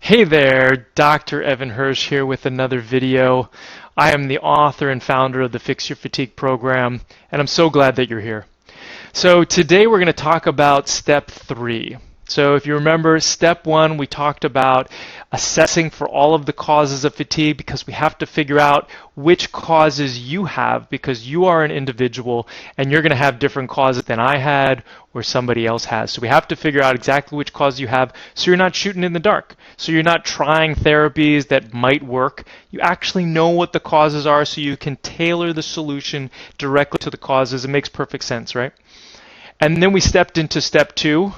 Hey there, Dr. Evan Hirsch here with another video. I am the author and founder of the Fix Your Fatigue program, and I'm so glad that you're here. So today we're going to talk about step 3. So if you remember, step 1, we talked about assessing for all of the causes of fatigue because we have to figure out which causes you have because you are an individual and you're going to have different causes than I had or somebody else has. So we have to figure out exactly which cause you have so you're not shooting in the dark. So you're not trying therapies that might work. You actually know what the causes are so you can tailor the solution directly to the causes. It makes perfect sense, right? And then we stepped into step 2.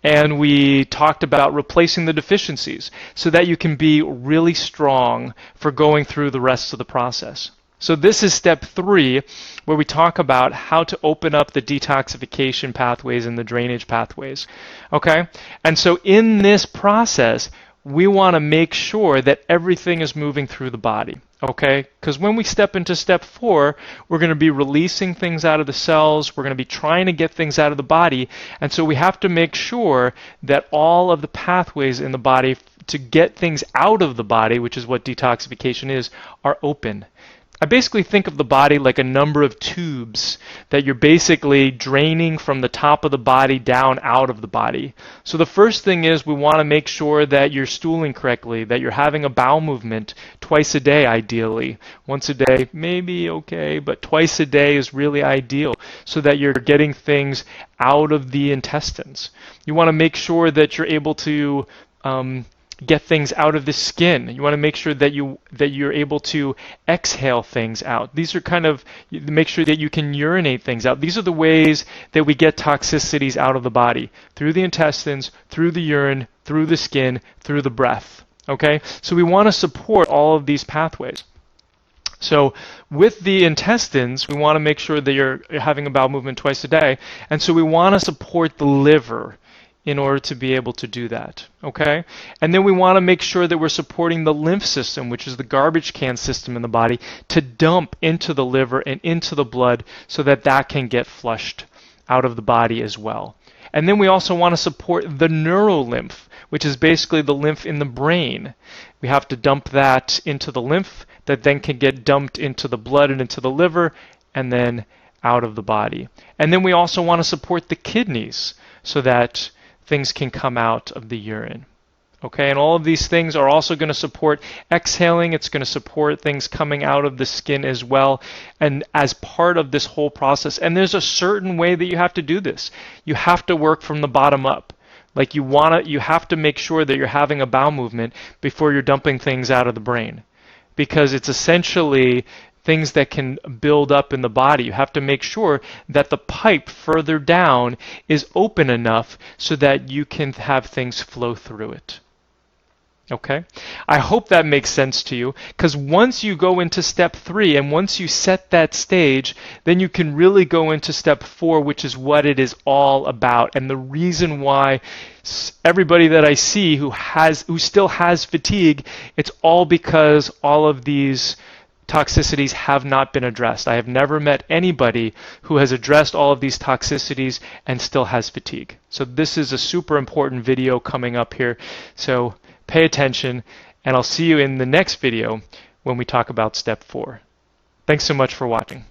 And we talked about replacing the deficiencies so that you can be really strong for going through the rest of the process. So this is step 3, where we talk about how to open up the detoxification pathways and the drainage pathways. Okay? And so in this process, we want to make sure that everything is moving through the body. Okay? Because when we step into step 4, we're going to be releasing things out of the cells. We're going to be trying to get things out of the body. And so we have to make sure that all of the pathways in the body to get things out of the body, which is what detoxification is, are open. I basically think of the body like a number of tubes that you're basically draining from the top of the body down out of the body. So the first thing is we want to make sure that you're stooling correctly, that you're having a bowel movement twice a day ideally. Once a day, maybe okay, but twice a day is really ideal so that you're getting things out of the intestines. You want to make sure that you're able to get things out of the skin. You want to make sure that you're able to exhale things out. These are kind of, make sure that you can urinate things out. These are the ways that we get toxicities out of the body. Through the intestines, through the urine, through the skin, through the breath. Okay? So we want to support all of these pathways. So with the intestines, we want to make sure that you're having a bowel movement twice a day. And so we want to support the liver in order to be able to do that, okay? And then we want to make sure that we're supporting the lymph system, which is the garbage can system in the body, to dump into the liver and into the blood so that that can get flushed out of the body as well. And then we also want to support the neurolymph, which is basically the lymph in the brain. We have to dump that into the lymph that then can get dumped into the blood and into the liver and then out of the body. And then we also want to support the kidneys so that things can come out of the urine. Okay, and all of these things are also going to support exhaling. It's going to support things coming out of the skin as well. And as part of this whole process, and there's a certain way that you have to do this. You have to work from the bottom up. Like you have to make sure that you're having a bowel movement before you're dumping things out of the brain. Because it's essentially things that can build up in the body. You have to make sure that the pipe further down is open enough so that you can have things flow through it. Okay? I hope that makes sense to you, because once you go into step 3 and once you set that stage, then you can really go into step 4, which is what it is all about. And the reason why everybody that I see who still has fatigue, it's all because all of these toxicities have not been addressed. I have never met anybody who has addressed all of these toxicities and still has fatigue. So this is a super important video coming up here. So pay attention, and I'll see you in the next video when we talk about step 4. Thanks so much for watching.